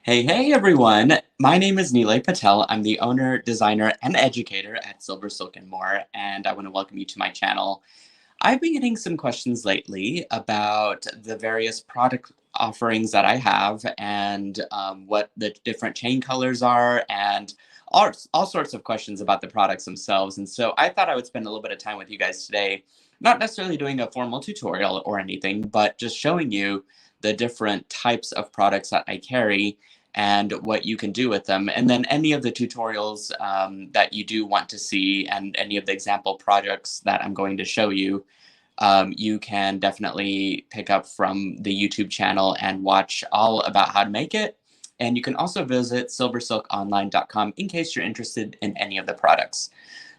Hey everyone. My name is Nilay Patel. I'm the owner, designer, and educator at SilverSilk and more, and I want to welcome you to my channel. I've been getting some questions lately about the various product offerings that I have and what the different chain colors are and all sorts of questions about the products themselves. And so I thought I would spend a little bit of time with you guys today, not necessarily doing a formal tutorial or anything, but just showing you the different types of products that I carry and what you can do with them. And then any of the tutorials that you do want to see and any of the example projects that I'm going to show you, you can definitely pick up from the YouTube channel and watch all about how to make it. And you can also visit silversilkonline.com in case you're interested in any of the products.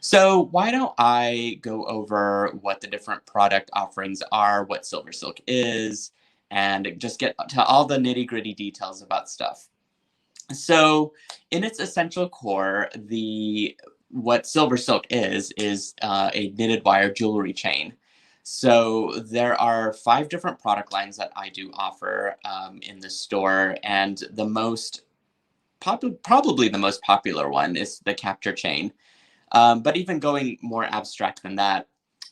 So why don't I go over what the different product offerings are, what SilverSilk is, and just get to all the nitty-gritty details about stuff. So in its essential core, what SilverSilk is a knitted wire jewelry chain. So there are 5 different product lines that I do offer in the store, and the probably the most popular one is the capture chain. But even going more abstract than that,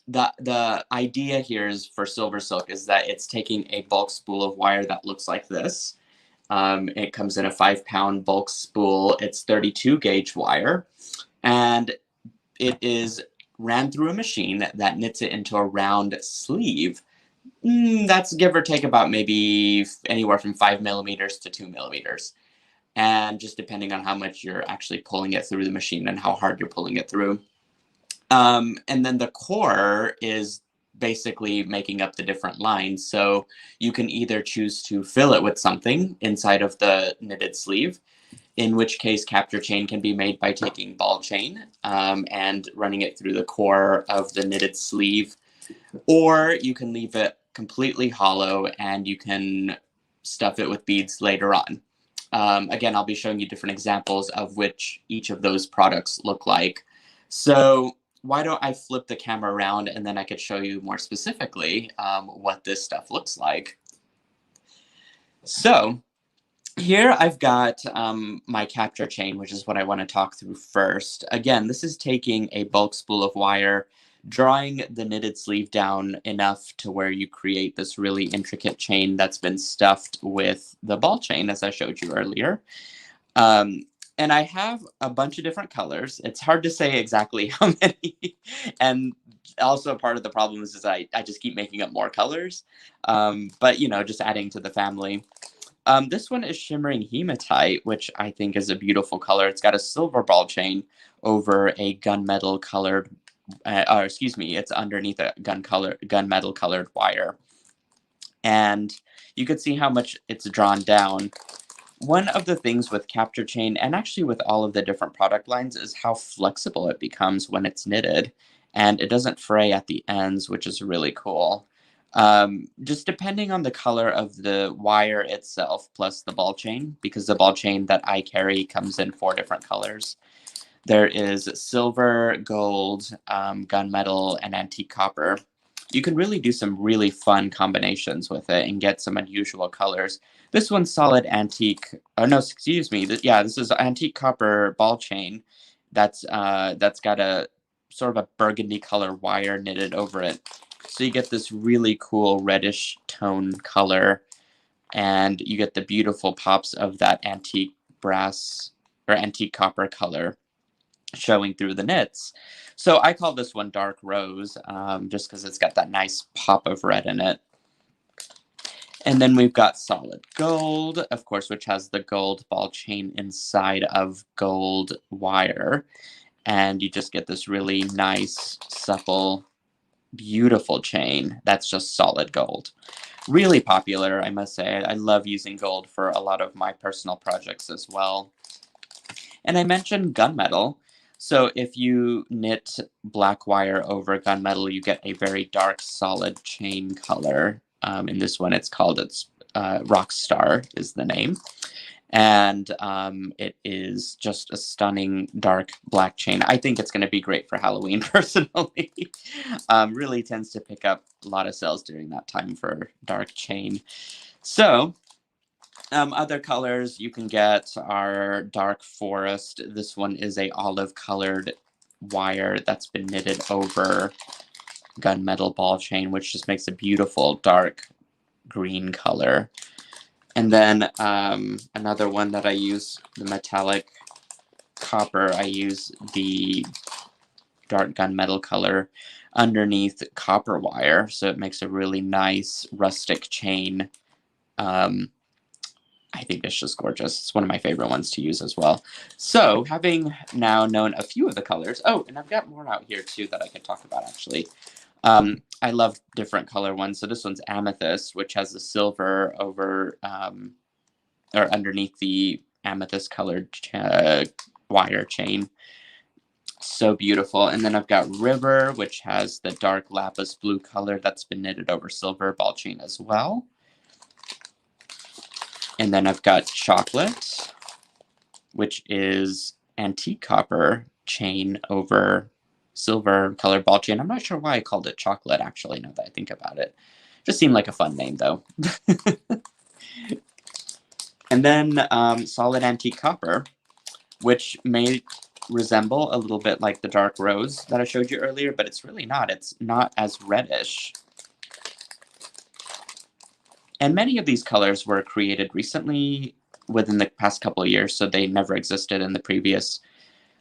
the idea here is for SilverSilk is that it's taking a bulk spool of wire that looks like this. It comes in a 5-pound bulk spool. It's 32 gauge wire, and it is ran through a machine that knits it into a round sleeve. That's give or take about maybe anywhere from 5 millimeters to 2 millimeters. And just depending on how much you're actually pulling it through the machine and how hard you're pulling it through. And then the core is basically making up the different lines. So you can either choose to fill it with something inside of the knitted sleeve, in which case capture chain can be made by taking ball chain and running it through the core of the knitted sleeve, or you can leave it completely hollow and you can stuff it with beads later on. Again, I'll be showing you different examples of which each of those products look like. So why don't I flip the camera around and then I could show you more specifically what this stuff looks like. So here I've got my capture chain, which is what I want to talk through first. Again, this is taking a bulk spool of wire, drawing the knitted sleeve down enough to where you create this really intricate chain that's been stuffed with the ball chain, as I showed you earlier. And I have a bunch of different colors. It's hard to say exactly how many. And also part of the problem is I just keep making up more colors. But, you know, just adding to the family. This one is Shimmering Hematite, which I think is a beautiful color. It's got a silver ball chain over a gunmetal colored, or excuse me, it's underneath a gunmetal colored wire. And you can see how much it's drawn down. One of the things with capture chain, and actually with all of the different product lines, is how flexible it becomes when it's knitted. And it doesn't fray at the ends, which is really cool. Just depending on the color of the wire itself, plus the ball chain, because the ball chain that I carry comes in 4 different colors. There is silver, gold, gunmetal, and antique copper. You can really do some really fun combinations with it and get some unusual colors. This one's solid antique, oh no, excuse me, this is antique copper ball chain that's got a sort of a burgundy color wire knitted over it. So you get this really cool reddish tone color, and you get the beautiful pops of that antique brass or antique copper color showing through the knits. So I call this one dark rose, just because it's got that nice pop of red in it. And then we've got solid gold, of course, which has the gold ball chain inside of gold wire. And you just get this really nice, supple, beautiful chain that's just solid gold. Really popular, I must say. I love using gold for a lot of my personal projects as well. And I mentioned gunmetal. So if you knit black wire over gunmetal, you get a very dark, solid chain color. In this one, it's Rockstar is the name. And it is just a stunning dark black chain. I think it's going to be great for Halloween, personally. Really tends to pick up a lot of sales during that time for dark chain. So Other colors you can get are dark forest. This one is a olive colored wire that's been knitted over gunmetal ball chain, which just makes a beautiful dark green color. And then another one that I use, the metallic copper, I use the dark gunmetal color underneath copper wire, so it makes a really nice rustic chain. I think it's just gorgeous. It's one of my favorite ones to use as well. So having now known a few of the colors, oh, and I've got more out here too that I could talk about actually. I love different color ones. So this one's amethyst, which has the silver over or underneath the amethyst colored wire chain. So beautiful. And then I've got river, which has the dark lapis blue color that's been knitted over silver ball chain as well. And then I've got chocolate, which is antique copper chain over silver colored ball chain. I'm not sure why I called it chocolate, actually, now that I think about it. Just seemed like a fun name, though. And then solid antique copper, which may resemble a little bit like the dark rose that I showed you earlier, but it's really not. It's not as reddish. And many of these colors were created recently within the past couple of years, so they never existed in the previous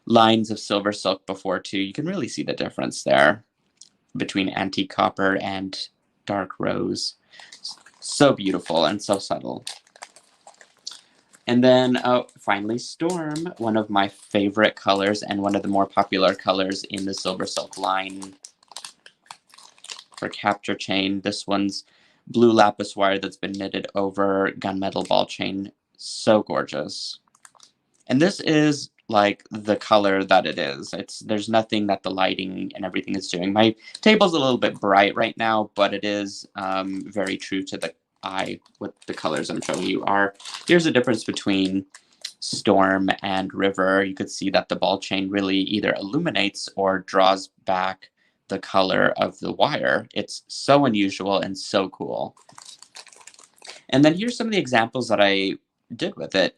lines of SilverSilk before too. You can really see the difference there between antique copper and dark rose. So beautiful and so subtle. And then finally Storm, one of my favorite colors and one of the more popular colors in the SilverSilk line for capture chain. This one's blue lapis wire that's been knitted over gunmetal ball chain. So gorgeous. And this is like the color that it is. There's nothing that the lighting and everything is doing. My table's a little bit bright right now, but it is very true to the eye with the colors I'm showing you. Here's the difference between Storm and River. You could see that the ball chain really either illuminates or draws back the color of the wire. It's so unusual and so cool. And then here's some of the examples that I did with it.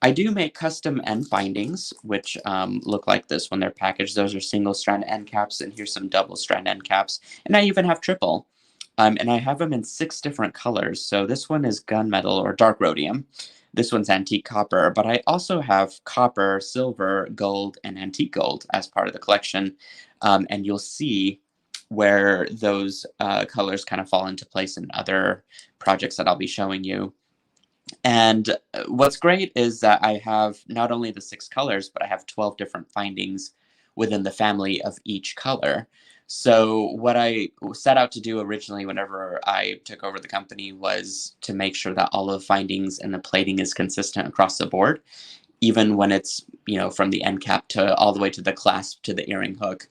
I do make custom end bindings, which look like this when they're packaged. Those are single strand end caps, and here's some double strand end caps. And I even have triple. And I have them in 6 different colors. So this one is gunmetal or dark rhodium. This one's antique copper, but I also have copper, silver, gold, and antique gold as part of the collection. And you'll see where those colors kind of fall into place in other projects that I'll be showing you. And what's great is that I have not only the 6 colors, but I have 12 different findings within the family of each color. So what I set out to do originally whenever I took over the company was to make sure that all of the findings and the plating is consistent across the board, even when it's, from the end cap to all the way to the clasp to the earring hook.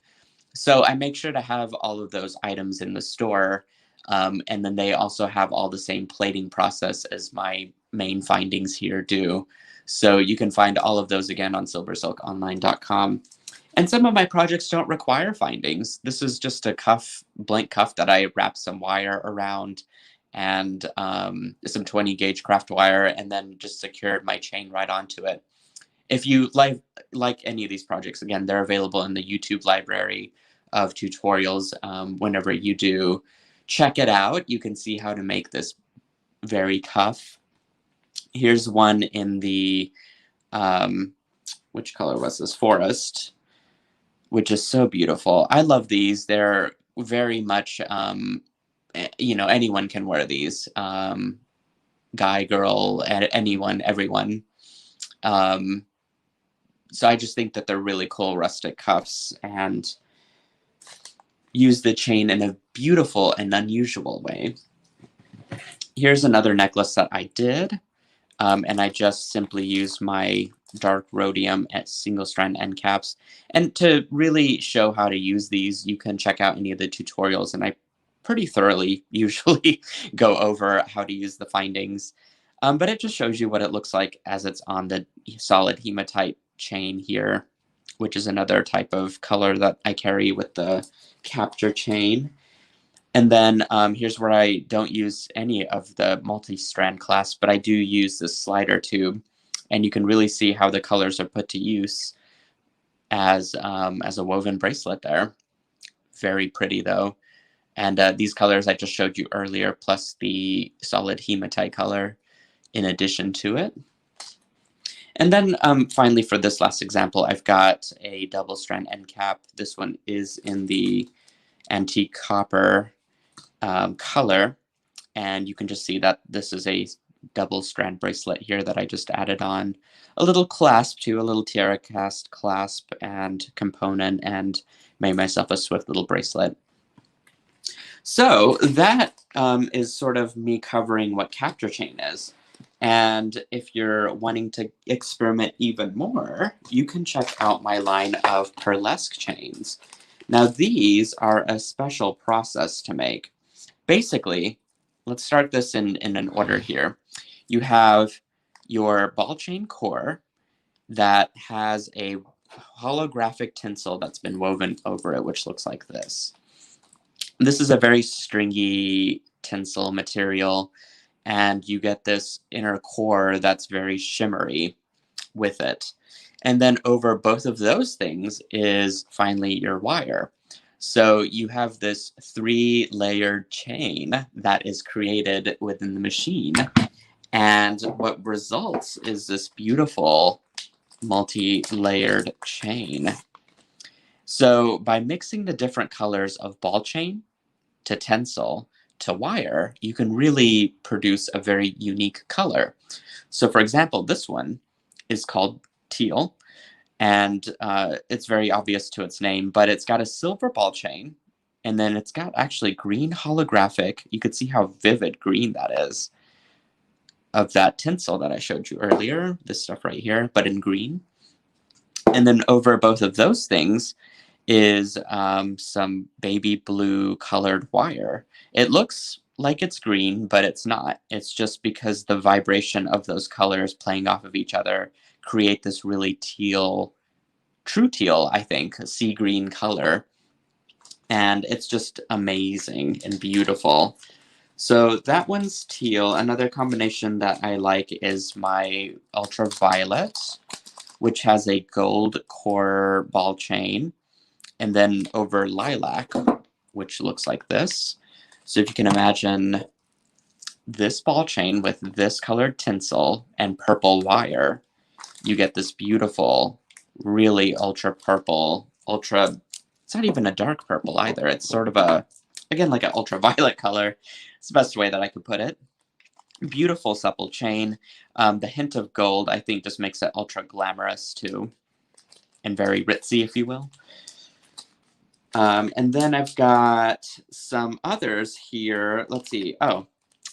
So I make sure to have all of those items in the store. And then they also have all the same plating process as my main findings here do. So you can find all of those again on silversilkonline.com. And some of my projects don't require findings. This is just a blank cuff that I wrapped some wire around and some 20 gauge craft wire, and then just secured my chain right onto it. If you like any of these projects, again, they're available in the YouTube library of tutorials. Whenever you do check it out, you can see how to make this very cuff. Here's one in the, which color was this? Forest, which is so beautiful. I love these. They're very much, anyone can wear these. Guy, girl, anyone, everyone. So I just think that they're really cool rustic cuffs and use the chain in a beautiful and unusual way. Here's another necklace that I did. And I just simply used my dark rhodium at single strand end caps. And to really show how to use these, you can check out any of the tutorials, and I pretty thoroughly usually go over how to use the findings. But it just shows you what it looks like as it's on the solid hematite chain here, which is another type of color that I carry with the capture chain. And then here's where I don't use any of the multi-strand clasp, but I do use this slider tube. And you can really see how the colors are put to use as a woven bracelet there. Very pretty though. And these colors I just showed you earlier, plus the solid hematite color in addition to it. And then finally for this last example, I've got a double strand end cap. This one is in the antique copper color. And you can just see that this is a double strand bracelet here that I just added on a little clasp to, a little tiara cast clasp and component, and made myself a swift little bracelet. So that is sort of me covering what capture chain is. And if you're wanting to experiment even more, you can check out my line of Pearlescent chains. Now these are a special process to make. Basically, let's start this in an order here. You have your ball chain core that has a holographic tinsel that's been woven over it, which looks like this. This is a very stringy tinsel material, and you get this inner core that's very shimmery with it. And then over both of those things is finally your wire. So you have this 3-layered chain that is created within the machine. And what results is this beautiful multi-layered chain. So by mixing the different colors of ball chain to tinsel to wire, you can really produce a very unique color. So for example, this one is called teal, and it's very obvious to its name, but it's got a silver ball chain, and then it's got actually green holographic. You could see how vivid green that is of that tinsel that I showed you earlier, this stuff right here, but in green. And then over both of those things is some baby blue colored wire. It looks like it's green, but it's not. It's just because the vibration of those colors playing off of each other create this really teal, true teal, I think, sea green color. And it's just amazing and beautiful. So that one's teal. Another combination that I like is my ultraviolet, which has a gold core ball chain, and then over lilac, which looks like this. So if you can imagine this ball chain with this colored tinsel and purple wire, you get this beautiful, really ultra purple, it's not even a dark purple either. It's sort of a, again, like an ultraviolet color. It's the best way that I could put it. Beautiful supple chain. The hint of gold, I think, just makes it ultra glamorous too, and very ritzy, if you will. And then I've got some others here. Let's see. Oh,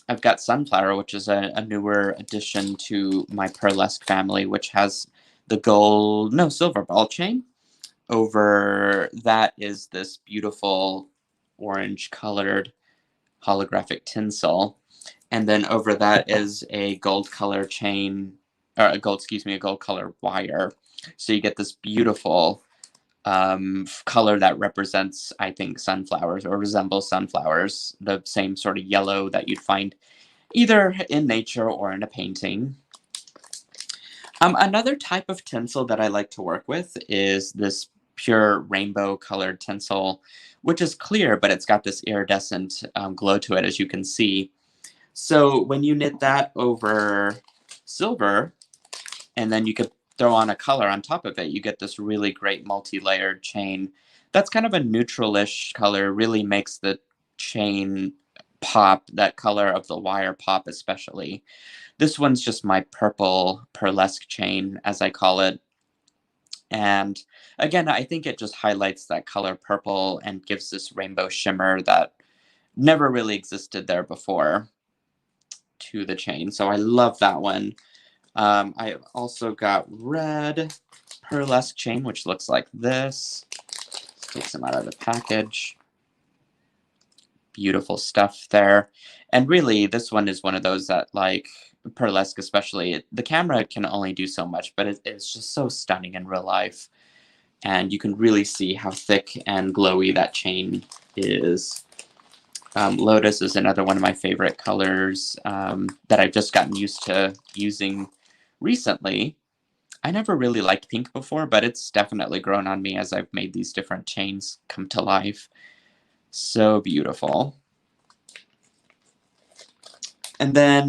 I've got Sunflower, which is a newer addition to my Pearlescent family, which has the silver ball chain. Over that is this beautiful orange colored holographic tinsel. And then over that is a gold color chain, or a gold color wire. So you get this beautiful color that represents, I think, sunflowers, or resembles sunflowers, the same sort of yellow that you'd find either in nature or in a painting. Another type of tinsel that I like to work with is this pure rainbow colored tinsel, which is clear, but it's got this iridescent glow to it, as you can see. So when you knit that over silver, and then you could throw on a color on top of it, you get this really great multi-layered chain. That's kind of a neutral-ish color, really makes the chain pop, that color of the wire pop especially. This one's just my purple Pearlescent chain, as I call it. And again, I think it just highlights that color purple and gives this rainbow shimmer that never really existed there before to the chain. So I love that one. I also got red Pearlescent chain, which looks like this. Let's take some out of the package. Beautiful stuff there. And really, this one is one of those that, like Pearlescent especially, the camera can only do so much, but it's just so stunning in real life. And you can really see how thick and glowy that chain is. Lotus is another one of my favorite colors that I've just gotten used to using recently. I never really liked pink before, but it's definitely grown on me as I've made these different chains come to life. So beautiful. And then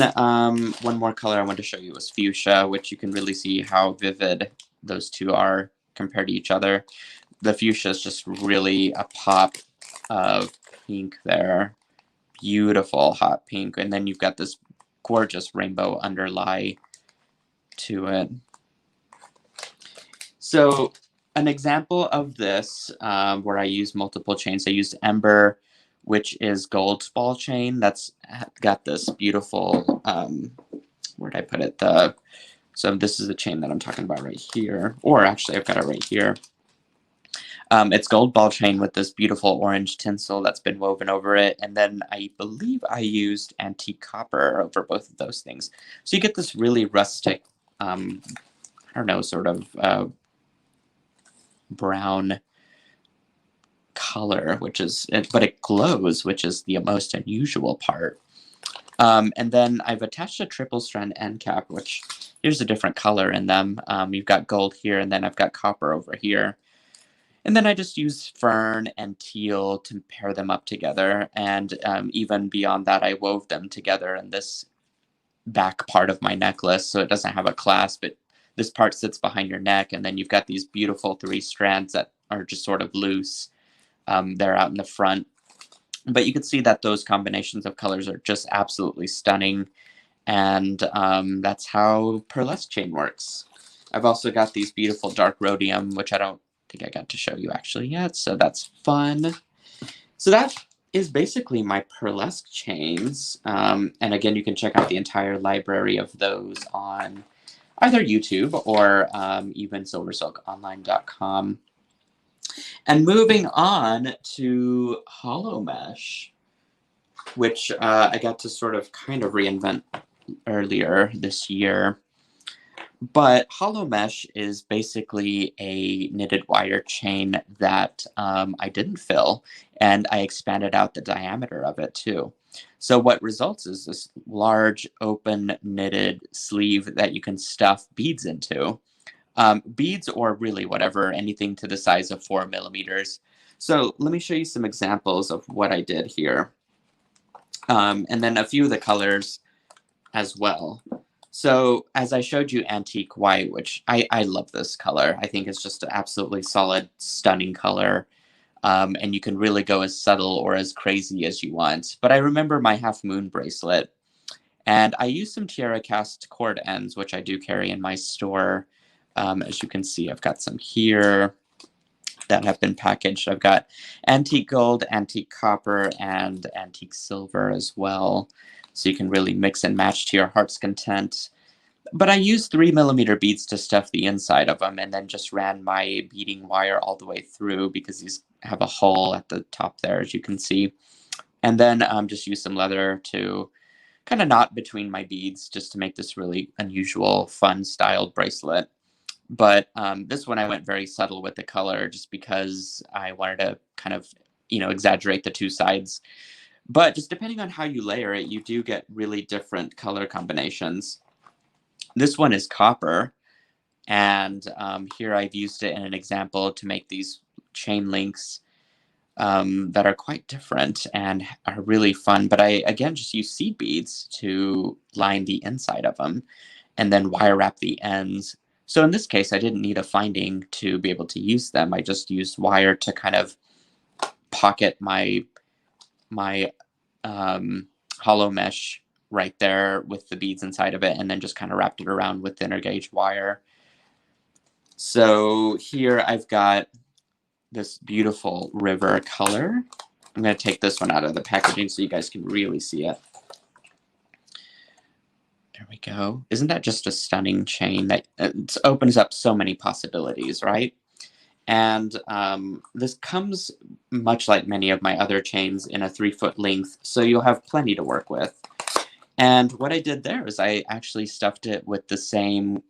one more color I wanted to show you was fuchsia, which you can really see how vivid those two are compared to each other. The fuchsia is just really a pop of pink there. Beautiful hot pink. And then you've got this gorgeous rainbow underlie to it. So an example of this where I use multiple chains, I used Ember, which is gold ball chain. That's got this beautiful, where'd I put it? So this is the chain that I'm talking about right here. Or actually, I've got it right here. It's gold ball chain with this beautiful orange tinsel that's been woven over it. And then I believe I used antique copper over both of those things. So you get this really rustic, I don't know, sort of brown color, which is, but it glows, which is the most unusual part. And then I've attached a triple strand end cap, which here's a different color in them. You've got gold here, and then I've got copper over here. And then I just use fern and teal to pair them up together. And even beyond that, I wove them together in this back part of my necklace. So it doesn't have a clasp. This part sits behind your neck. And then you've got these beautiful 3 strands that are just sort of loose. They're out in the front. But you can see that those combinations of colors are just absolutely stunning. And that's how Pearlescent chain works. I've also got these beautiful dark rhodium, which I don't think I got to show you actually yet, so that's fun. So that is basically my Pearlescent chains. And again, you can check out the entire library of those on either YouTube or even SilverSilkOnline.com. And moving on to Holo Mesh, which I got to sort of kind of reinvent earlier this year. But Holo Mesh is basically a knitted wire chain that I didn't fill, and I expanded out the diameter of it too. So what results is this large open knitted sleeve that you can stuff beads into. Beads or really whatever, anything to the size of 4 millimeters. So let me show you some examples of what I did here. And then a few of the colors as well. So as I showed you antique white, which I love this color. I think it's just an absolutely solid, stunning color. And you can really go as subtle or as crazy as you want. But I remember my half moon bracelet. And I used some tiara cast cord ends, which I do carry in my store. As you can see, I've got some here that have been packaged. I've got antique gold, antique copper, and antique silver as well. So you can really mix and match to your heart's content. But I used 3 millimeter beads to stuff the inside of them, and then just ran my beading wire all the way through because these have a hole at the top there, as you can see. And then just use some leather to kind of knot between my beads just to make this really unusual, fun styled bracelet. But this one I went very subtle with the color just because I wanted to kind of, exaggerate the two sides. But just depending on how you layer it, you do get really different color combinations. This one is copper, and here I've used it in an example to make these chain links that are quite different and are really fun. But I, again, just use seed beads to line the inside of them and then wire wrap the ends. So in this case, I didn't need a finding to be able to use them. I just used wire to kind of pocket my Holo Mesh right there with the beads inside of it, and then just kind of wrapped it around with thinner gauge wire. So here I've got this beautiful river color. I'm going to take this one out of the packaging so you guys can really see it. There we go. Isn't that just a stunning chain that opens up so many possibilities, right? And this comes much like many of my other chains in a 3-foot length, so you'll have plenty to work with. And what I did there is I actually stuffed it with the same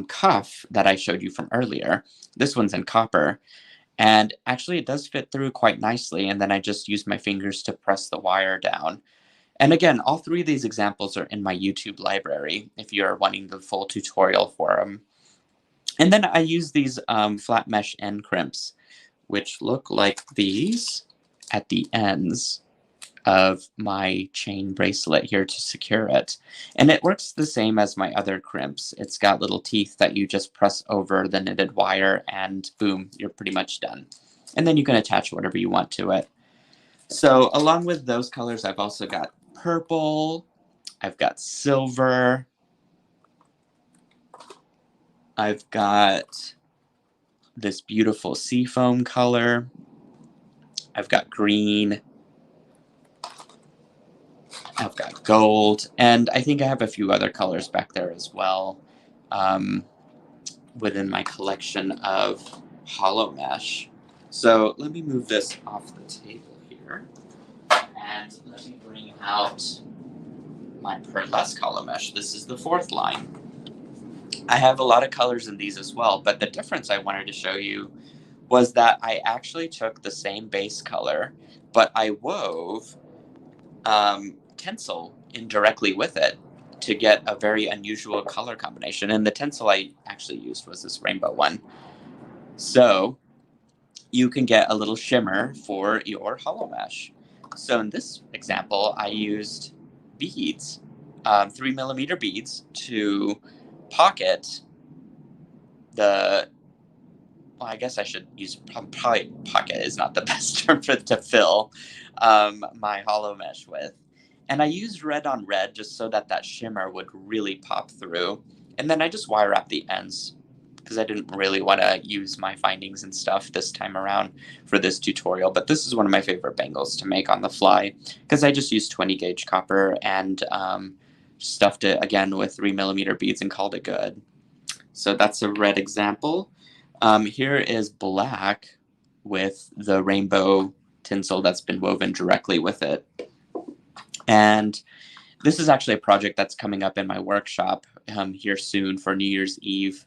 cuff that I showed you from earlier. This one's in copper. And actually, it does fit through quite nicely. And then I just use my fingers to press the wire down. And again, all three of these examples are in my YouTube library if you're wanting the full tutorial for them. And then I use these flat mesh end crimps, which look like these at the ends of my chain bracelet here to secure it. And it works the same as my other crimps. It's got little teeth that you just press over the knitted wire and boom, you're pretty much done. And then you can attach whatever you want to it. So along with those colors, I've also got purple, I've got silver, I've got this beautiful seafoam color, I've got green, I've got gold, and I think I have a few other colors back there as well within my collection of hollow mesh. So let me move this off the table here, and let me bring out my Pearlescent hollow mesh. This is the fourth line. I have a lot of colors in these as well, but the difference I wanted to show you was that I actually took the same base color, but I wove tinsel in directly with it to get a very unusual color combination. And the tinsel I actually used was this rainbow one. So you can get a little shimmer for your hollow mesh. So in this example, I used beads, 3mm beads, to pocket the, well, I guess I should use, probably pocket is not the best term for to fill my hollow mesh with. And I used red on red just so that that shimmer would really pop through. And then I just wire wrap the ends because I didn't really want to use my findings and stuff this time around for this tutorial. But this is one of my favorite bangles to make on the fly because I just used 20 gauge copper and stuffed it again with 3mm beads and called it good. So that's a red example. Here is black with the rainbow tinsel that's been woven directly with it. And this is actually a project that's coming up in my workshop here soon for New Year's Eve.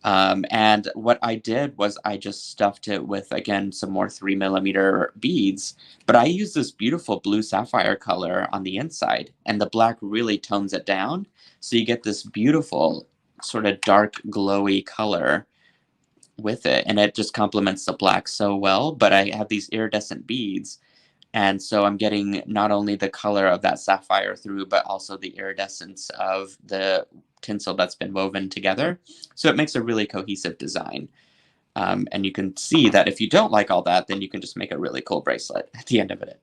And what I did was I just stuffed it with, again, some more 3mm beads, but I used this beautiful blue sapphire color on the inside, and the black really tones it down. So you get this beautiful sort of dark glowy color with it, and it just complements the black so well. But I have these iridescent beads, and so I'm getting not only the color of that sapphire through, but also the iridescence of the tinsel that's been woven together. So it makes a really cohesive design. And you can see that if you don't like all that, then you can just make a really cool bracelet at the end of it.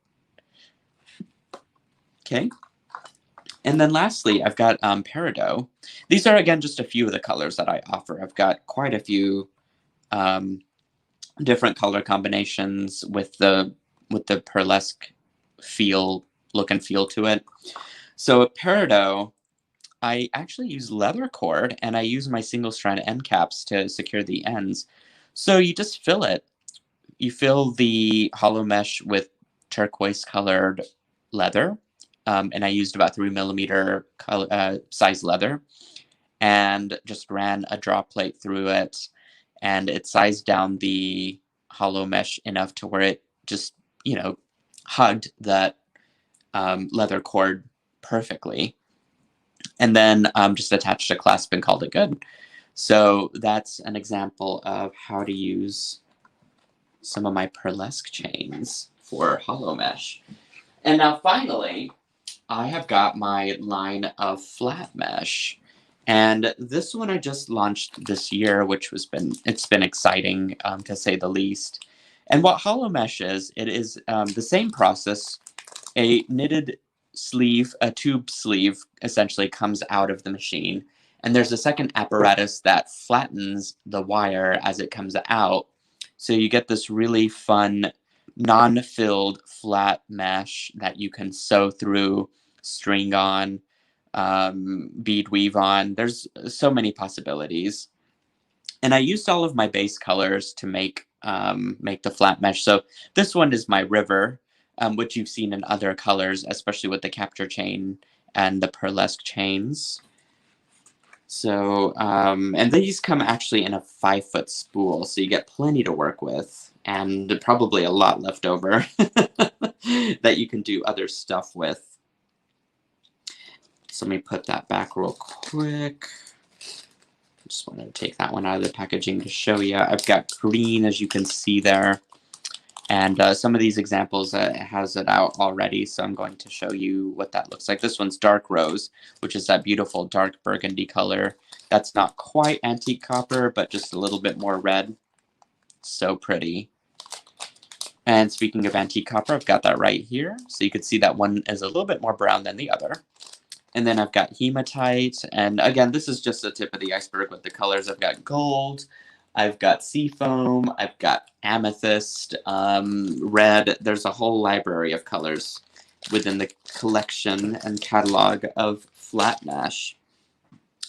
Okay. And then lastly, I've got peridot. These are, again, just a few of the colors that I offer. I've got quite a few different color combinations with the Pearlescent look and feel to it. So a peridot, I actually use leather cord, and I use my single strand end caps to secure the ends. So you just fill it. You fill the hollow mesh with turquoise colored leather, and I used about 3mm size leather, and just ran a draw plate through it, and it sized down the hollow mesh enough to where it just, you know, hugged that leather cord perfectly. And then just attached a clasp and called it good. So that's an example of how to use some of my Pearlescent chains for hollow mesh. And now finally, I have got my line of flat mesh. And this one I just launched this year, which it's been exciting to say the least. And what hollow mesh is, it is the same process. A knitted sleeve, a tube sleeve, essentially comes out of the machine. And there's a second apparatus that flattens the wire as it comes out. So you get this really fun, non-filled flat mesh that you can sew through, string on, bead weave on. There's so many possibilities. And I used all of my base colors to make the flat mesh. So this one is my river, which you've seen in other colors, especially with the capture chain and the Pearlescent chains. So, and these come actually in a 5-foot spool, so you get plenty to work with. and probably a lot left over that you can do other stuff with. So let me put that back real quick. Just wanted to take that one out of the packaging to show you. I've got green, as you can see there. And some of these examples has it out already, so I'm going to show you what that looks like. This one's dark rose, which is that beautiful dark burgundy color. That's not quite antique copper, but just a little bit more red. So pretty. And speaking of antique copper, I've got that right here. So you can see that one is a little bit more brown than the other. And then I've got hematite. And again, this is just the tip of the iceberg with the colors. I've got gold. I've got seafoam, I've got amethyst, red. There's a whole library of colors within the collection and catalog of flat mesh.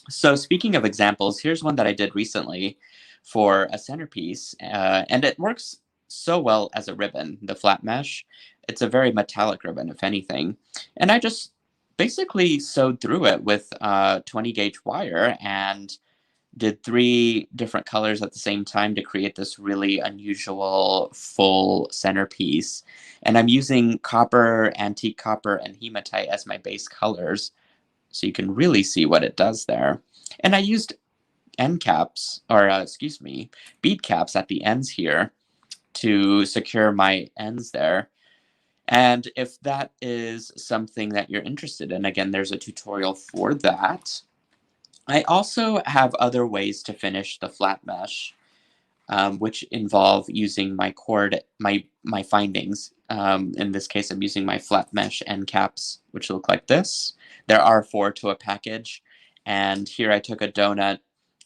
So speaking of examples, here's one that I did recently for a centerpiece, and it works so well as a ribbon, the flat mesh. It's a very metallic ribbon, if anything. And I just basically sewed through it with 20 gauge wire and did 3 different colors at the same time to create this really unusual full centerpiece. And I'm using copper, antique copper, and hematite as my base colors, so you can really see what it does there. And I used end caps, or excuse me, bead caps at the ends here to secure my ends there. And if that is something that you're interested in, again, there's a tutorial for that. I also have other ways to finish the flat mesh, which involve using my cord, my findings. In this case, I'm using my flat mesh end caps, which look like this. There are 4 to a package. And here I took a donut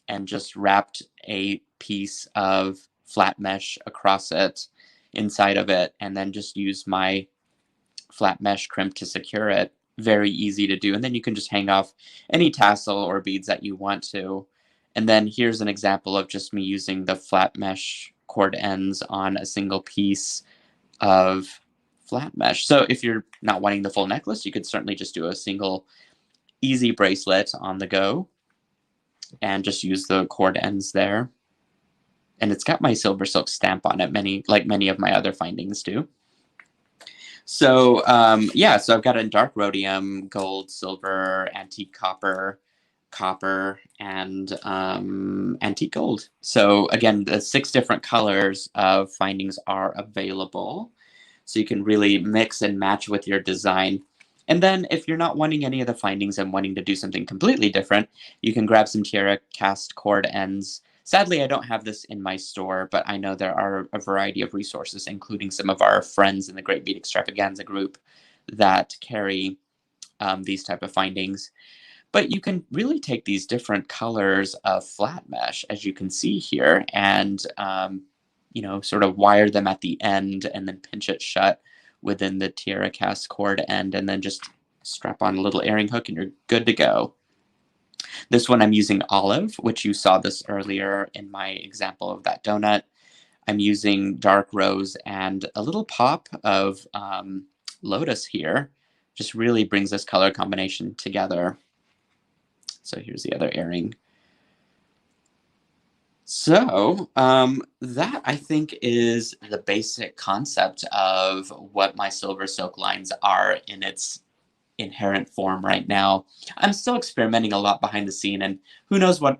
and just wrapped a piece of flat mesh across it, inside of it, and then just used my flat mesh crimp to secure it. Very easy to do. And then you can just hang off any tassel or beads that you want to. And then here's an example of just me using the flat mesh cord ends on a single piece of flat mesh. So if you're not wanting the full necklace, you could certainly just do a single easy bracelet on the go and just use the cord ends there. And it's got my SilverSilk stamp on it, like many of my other findings do. So yeah, so I've got a dark rhodium, gold, silver, antique copper, and antique gold. So again, the 6 different colors of findings are available. So you can really mix and match with your design. And then if you're not wanting any of the findings and wanting to do something completely different, you can grab some tiara cast cord ends. Sadly, I don't have this in my store, but I know there are a variety of resources, including some of our friends in the Great Bead Extravaganza group that carry these type of findings. But you can really take these different colors of flat mesh, as you can see here, and you know, sort of wire them at the end and then pinch it shut within the tiara cast cord end, and then just strap on a little earring hook and you're good to go. This one I'm using olive, which you saw this earlier in my example of that donut. I'm using dark rose and a little pop of lotus here. Just really brings this color combination together. So here's the other earring. So that I think is the basic concept of what my SilverSilk lines are in its inherent form right now. I'm still experimenting a lot behind the scene, and who knows what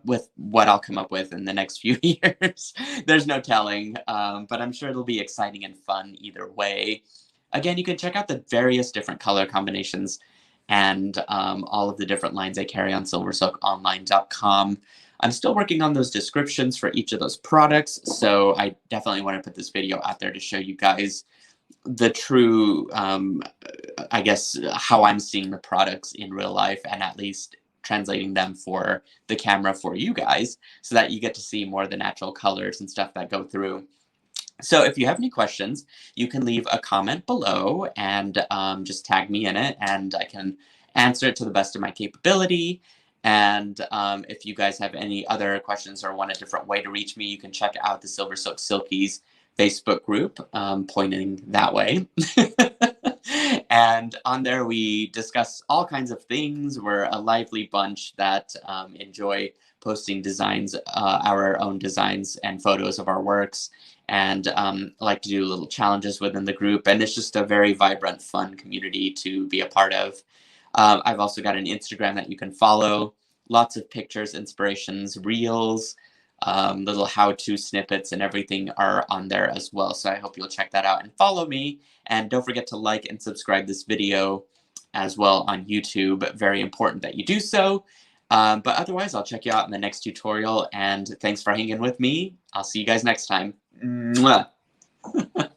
I'll come up with in the next few years. There's no telling, but I'm sure it'll be exciting and fun either way. Again, you can check out the various different color combinations and all of the different lines I carry on silversilkonline.com. I'm still working on those descriptions for each of those products, so I definitely want to put this video out there to show you guys the true, I guess, how I'm seeing the products in real life, and at least translating them for the camera for you guys, so that you get to see more of the natural colors and stuff that go through. So if you have any questions, you can leave a comment below and just tag me in it, and I can answer it to the best of my capability. And if you guys have any other questions or want a different way to reach me, you can check out the SilverSilk Silkies Facebook group, pointing that way. And on there, we discuss all kinds of things. We're a lively bunch that enjoy posting designs, our own designs and photos of our works, and I like to do little challenges within the group, and it's just a very vibrant, fun community to be a part of. I've also got an Instagram that you can follow. Lots of pictures, inspirations, reels, little how-to snippets, and everything are on there as well. So I hope you'll check that out and follow me. And don't forget to like and subscribe this video as well on YouTube. Very important that you do so. But otherwise, I'll check you out in the next tutorial. And thanks for hanging with me. I'll see you guys next time. Mwah.